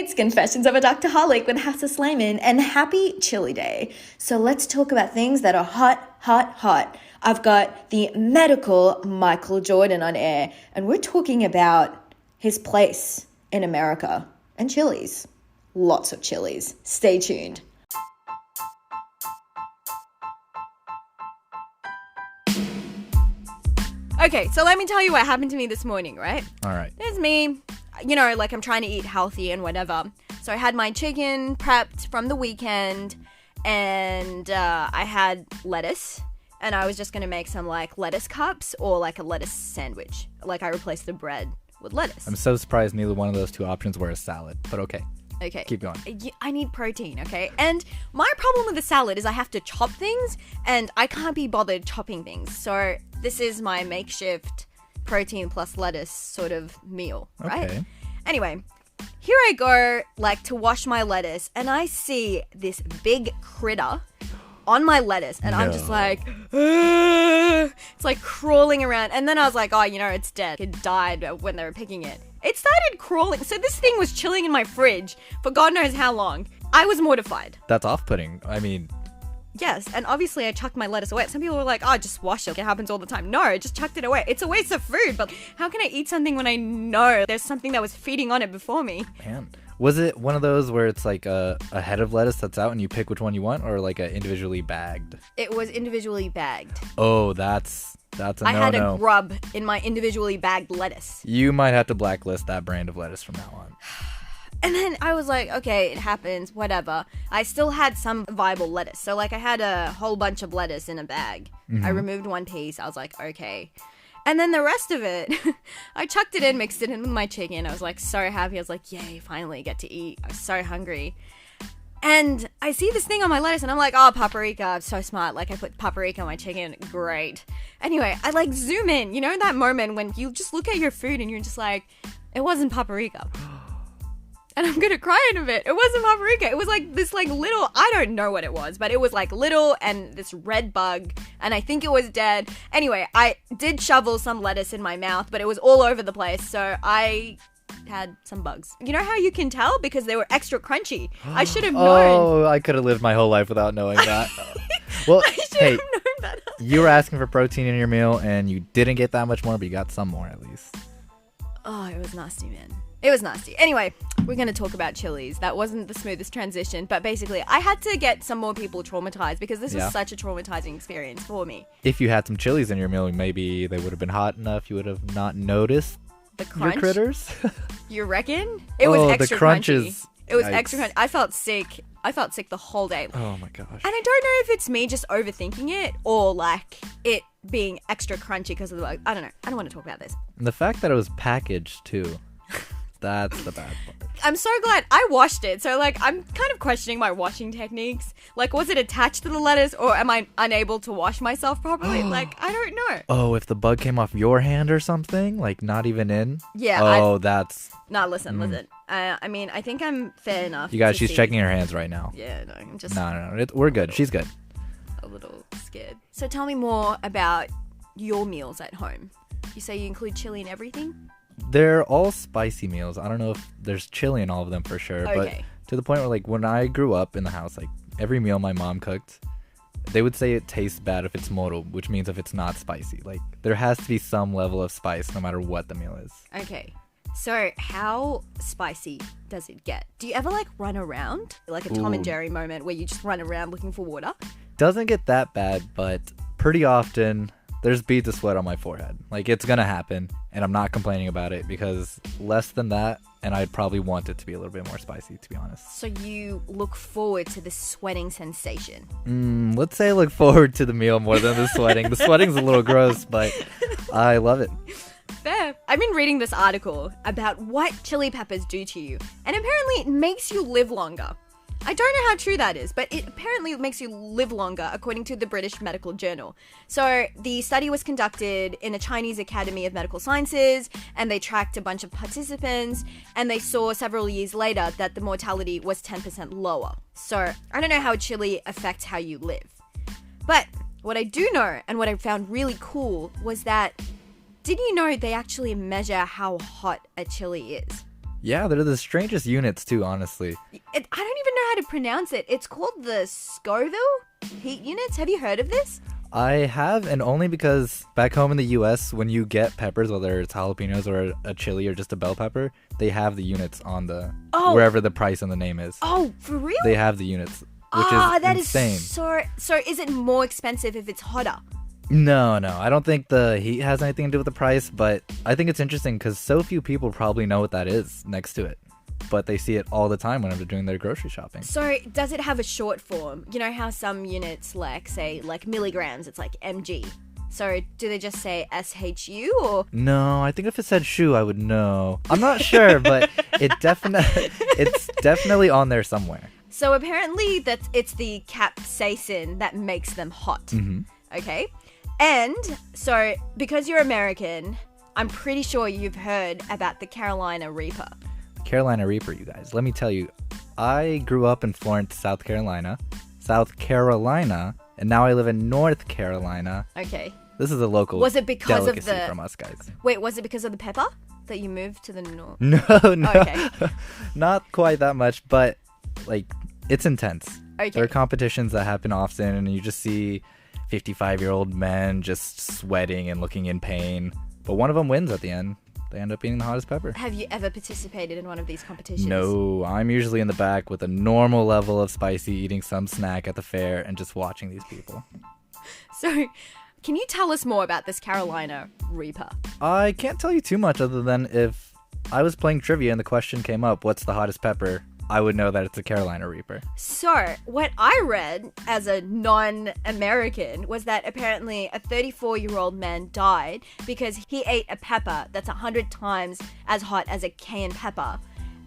It's Confessions of a Doctorholic with Hassa Slayman, and happy Chili Day. So let's talk about things that are hot, hot, hot. I've got the medical Michael Jordan on air, and we're talking about his place in America and Chili's. Lots of Chili's. Stay tuned. Okay, so let me tell you what happened to me this morning, right? All right. There's me, like I'm trying to eat healthy and whatever. So I had my chicken prepped from the weekend, and I had lettuce, and I was just going to make some like lettuce cups or like a lettuce sandwich. Like I replaced the bread with lettuce. I'm so surprised neither one of those two options were a salad, but okay. Okay. Keep going. I need protein, okay? And my problem with the salad is I have to chop things, and I can't be bothered chopping things. So this is my makeshift protein plus lettuce sort of meal, right? Okay. Anyway, here I go, like, to wash my lettuce, and I see this big critter on my lettuce, and I'm just like, "Ugh." It's like crawling around. And then I was like, oh, it's dead. It died when they were picking it. It started crawling. So this thing was chilling in my fridge for God knows how long. I was mortified. That's off-putting. I mean... Yes, and obviously I chucked my lettuce away. Some people were like, oh, just wash it. It happens all the time. No, I just chucked it away. It's a waste of food, but how can I eat something when I know there's something that was feeding on it before me? Man. Was it one of those where it's like a head of lettuce that's out and you pick which one you want, or like a individually bagged? It was individually bagged. Oh, that's a no-no. I had a grub in my individually bagged lettuce. You might have to blacklist that brand of lettuce from now on. And then I was like, okay, it happens, whatever. I still had some viable lettuce. So, like, I had a whole bunch of lettuce in a bag. Mm-hmm. I removed one piece. I was like, okay. And then the rest of it, I chucked it in, mixed it in with my chicken. I was, like, so happy. I was like, yay, finally get to eat. I was so hungry. And I see this thing on my lettuce, and I'm like, oh, paprika. I'm so smart. Like, I put paprika on my chicken. Great. Anyway, I, like, zoom in. You know that moment when you just look at your food, and you're just like, it wasn't paprika. And I'm gonna cry in a bit. It wasn't paprika. It was like this like little, I don't know what it was, but it was like little and this red bug, and I think it was dead. Anyway, I did shovel some lettuce in my mouth, but it was all over the place, so I had some bugs. You know how you can tell? Because they were extra crunchy. I should have known. Oh, I could have lived my whole life without knowing that. Well, I should have known that. You were asking for protein in your meal, and you didn't get that much more, but you got some more at least. Oh, it was nasty, man. It was nasty. Anyway, we're going to talk about Chili's. That wasn't the smoothest transition, but basically I had to get some more people traumatized because this was such a traumatizing experience for me. If you had some Chili's in your meal, maybe they would have been hot enough you would have not noticed the crunch. Your critters. You reckon? It was extra the crunches. Crunchy. It was Yikes. extra crunchy. I felt sick. I felt sick the whole day. Oh my gosh. And I don't know if it's me just overthinking it or like it being extra crunchy because of the bug. I don't know. I don't want to talk about this. And the fact that it was packaged too. That's the bad part. I'm so glad I washed it. So, like, I'm kind of questioning my washing techniques. Like, was it attached to the lettuce or am I unable to wash myself properly? Like, I don't know. Oh, if the bug came off your hand or something? Like, not even in? Yeah. Oh, that's... No, listen. I mean, I think I'm fair enough. You guys, she's checking her hands right now. Yeah, no, I'm just... No. We're good. She's good. A little scared. So, tell me more about your meals at home. You say you include chili in everything? They're all spicy meals. I don't know if there's chili in all of them for sure, okay. But to the point where, like, when I grew up in the house, like, every meal my mom cooked, they would say it tastes bad if it's moro, which means if it's not spicy. Like, there has to be some level of spice no matter what the meal is. Okay. So, how spicy does it get? Do you ever, like, run around? Like a Tom and Jerry moment where you just run around looking for water? Doesn't get that bad, but pretty often... there's beads of sweat on my forehead. Like, it's gonna happen, and I'm not complaining about it because less than that, and I'd probably want it to be a little bit more spicy, to be honest. So you look forward to the sweating sensation? Let's say I look forward to the meal more than the sweating. The sweating's a little gross, but I love it. Fair. I've been reading this article about what chili peppers do to you, and apparently it makes you live longer. I don't know how true that is, but it apparently makes you live longer, according to the British Medical Journal. So the study was conducted in a Chinese Academy of Medical Sciences, and they tracked a bunch of participants, and they saw several years later that the mortality was 10% lower. So I don't know how chili affects how you live. But what I do know, and what I found really cool, was that, did you know they actually measure how hot a chili is? Yeah, they're the strangest units too, honestly. I don't even know how to pronounce it. It's called the Scoville heat units. Have you heard of this? I have, and only because back home in the US, when you get peppers, whether it's jalapenos or a chili or just a bell pepper, they have the units on the wherever the price and the name is. Oh, for real? They have the units, which is that insane. is so is it more expensive if it's hotter? No, I don't think the heat has anything to do with the price, but I think it's interesting because so few people probably know what that is next to it. But they see it all the time whenever they're doing their grocery shopping. So does it have a short form? You know how some units say milligrams, it's like mg. So do they just say SHU or? No, I think if it said shoe, I would know. I'm not sure, but it's definitely on there somewhere. So apparently it's the capsaicin that makes them hot. Mm-hmm. Okay? And so because you're American, I'm pretty sure you've heard about the Carolina Reaper. Carolina Reaper, you guys. Let me tell you, I grew up in Florence, South Carolina, and now I live in North Carolina. Okay. This is a local was it because delicacy of the from us, guys. Wait, was it because of the pepper that you moved to the north? No, Okay. Not quite that much, but it's intense. Okay. There are competitions that happen often, and you just see 55-year-old men just sweating and looking in pain. But one of them wins at the end. They end up being the hottest pepper. Have you ever participated in one of these competitions? No, I'm usually in the back with a normal level of spicy, eating some snack at the fair and just watching these people. So, can you tell us more about this Carolina Reaper? I can't tell you too much other than if I was playing trivia and the question came up, what's the hottest pepper? I would know that it's a Carolina Reaper. So, what I read as a non-American was that apparently a 34-year-old man died because he ate a pepper that's 100 times as hot as a cayenne pepper.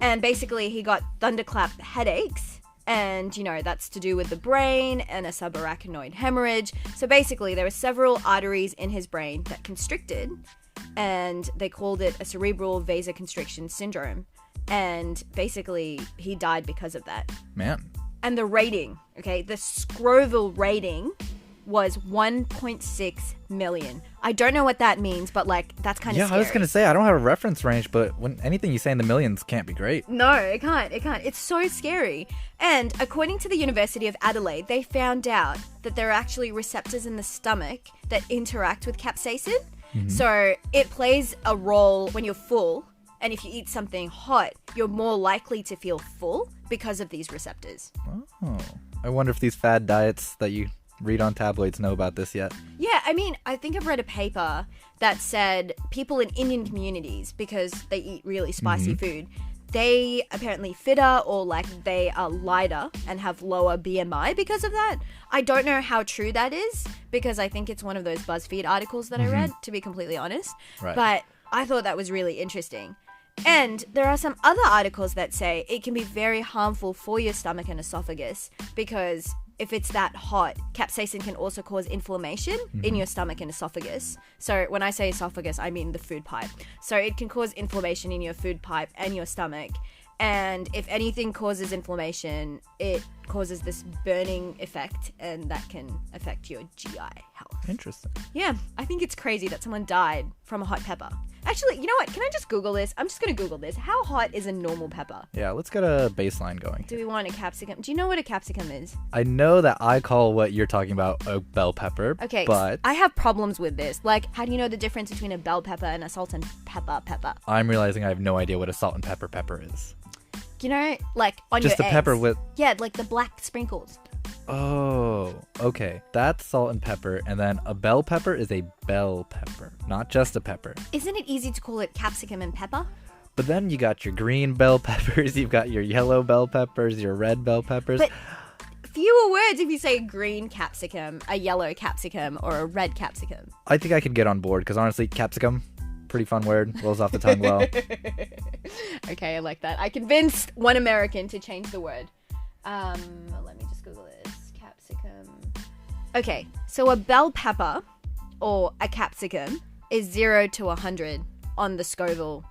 And basically he got thunderclap headaches. And, that's to do with the brain and a subarachnoid hemorrhage. So basically there were several arteries in his brain that constricted. And they called it a cerebral vasoconstriction syndrome. And basically, he died because of that. Man. And the rating, the Scoville rating was 1.6 million. I don't know what that means, but that's kind of scary. Yeah, I was going to say, I don't have a reference range, but when anything you say in the millions can't be great. No, it can't. It's so scary. And according to the University of Adelaide, they found out that there are actually receptors in the stomach that interact with capsaicin. Mm-hmm. So it plays a role when you're full. And if you eat something hot, you're more likely to feel full because of these receptors. Oh. I wonder if these fad diets that you read on tabloids know about this yet. Yeah, I think I've read a paper that said people in Indian communities, because they eat really spicy food, they apparently fitter or they are lighter and have lower BMI because of that. I don't know how true that is because I think it's one of those BuzzFeed articles that I read, to be completely honest. Right. But I thought that was really interesting. And there are some other articles that say it can be very harmful for your stomach and esophagus because if it's that hot, capsaicin can also cause inflammation in your stomach and esophagus. So when I say esophagus, I mean the food pipe. So it can cause inflammation in your food pipe and your stomach. And if anything causes inflammation, it causes this burning effect, and that can affect your GI health. Interesting. Yeah, I think it's crazy that someone died from a hot pepper. Actually, you know what? Can I just Google this? I'm just going to Google this. How hot is a normal pepper? Yeah, let's get a baseline going. Do we want a capsicum? Do you know what a capsicum is? I know that I call what you're talking about a bell pepper. Okay, but I have problems with this. How do you know the difference between a bell pepper and a salt and pepper pepper? I'm realizing I have no idea what a salt and pepper is. You know, on just your a pepper eggs. with... Yeah, the black sprinkles. Oh, okay. That's salt and pepper, and then a bell pepper is a bell pepper, not just a pepper. Isn't it easy to call it capsicum and pepper? But then you got your green bell peppers, you've got your yellow bell peppers, your red bell peppers. But fewer words if you say green capsicum, a yellow capsicum, or a red capsicum. I think I could get on board, because honestly, capsicum, pretty fun word, rolls off the tongue well. Okay, I like that. I convinced one American to change the word. Let me just Google this. Capsicum. Okay, so a bell pepper or a capsicum is 0 to 100 on the Scoville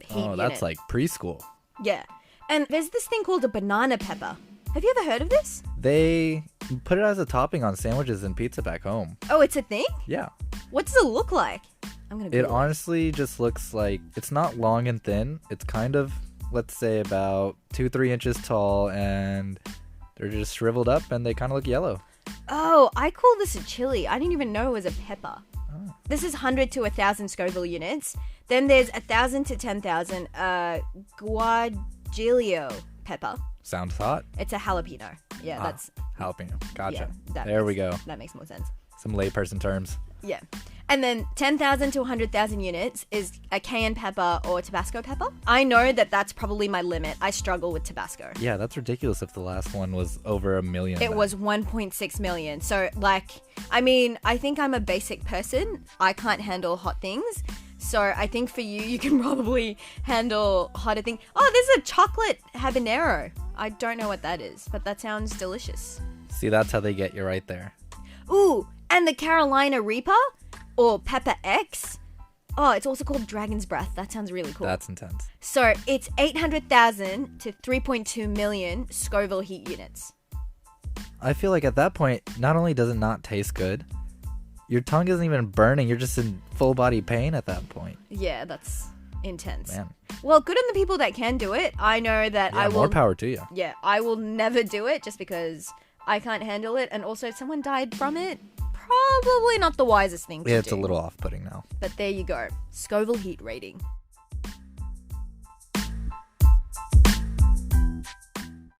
heat unit. That's like preschool. Yeah. And there's this thing called a banana pepper. Have you ever heard of this? They put it as a topping on sandwiches and pizza back home. Oh, it's a thing? Yeah. What does it look like? I'm gonna. It Google honestly just looks like it's not long and thin. It's kind of, let's say, about 2-3 inches tall, and they're just shriveled up, and they kind of look yellow. Oh, I call this a chili. I didn't even know it was a pepper. Oh. This is 100 to 1,000 Scoville units. Then there's 1,000 to 10,000 guajillo pepper. Sounds hot. It's a jalapeno. Yeah, that's jalapeno. Gotcha. Yeah, There we go. That makes more sense. Some layperson terms. Yeah. And then 10,000 to 100,000 units is a cayenne pepper or Tabasco pepper. I know that that's probably my limit. I struggle with Tabasco. Yeah, that's ridiculous if the last one was over 1 million. It was 1.6 million. So, like, I mean, I think I'm a basic person. I can't handle hot things. So I think for you, you can probably handle hotter things. Oh, there's a chocolate habanero. I don't know what that is, but that sounds delicious. See, that's how they get you right there. Ooh, and the Carolina Reaper or Pepper X. Oh, it's also called Dragon's Breath. That sounds really cool. That's intense. So it's 800,000 to 3.2 million Scoville heat units. I feel like at that point, not only does it not taste good, your tongue isn't even burning. You're just in full body pain at that point. Yeah, that's intense. Man. Well, good on the people that can do it. I know that Yeah, I will. more power to you. Yeah, I will never do it just because I can't handle it. And also, if someone died from it, probably not the wisest thing to do. It's a little off-putting now. But there you go. Scoville heat rating.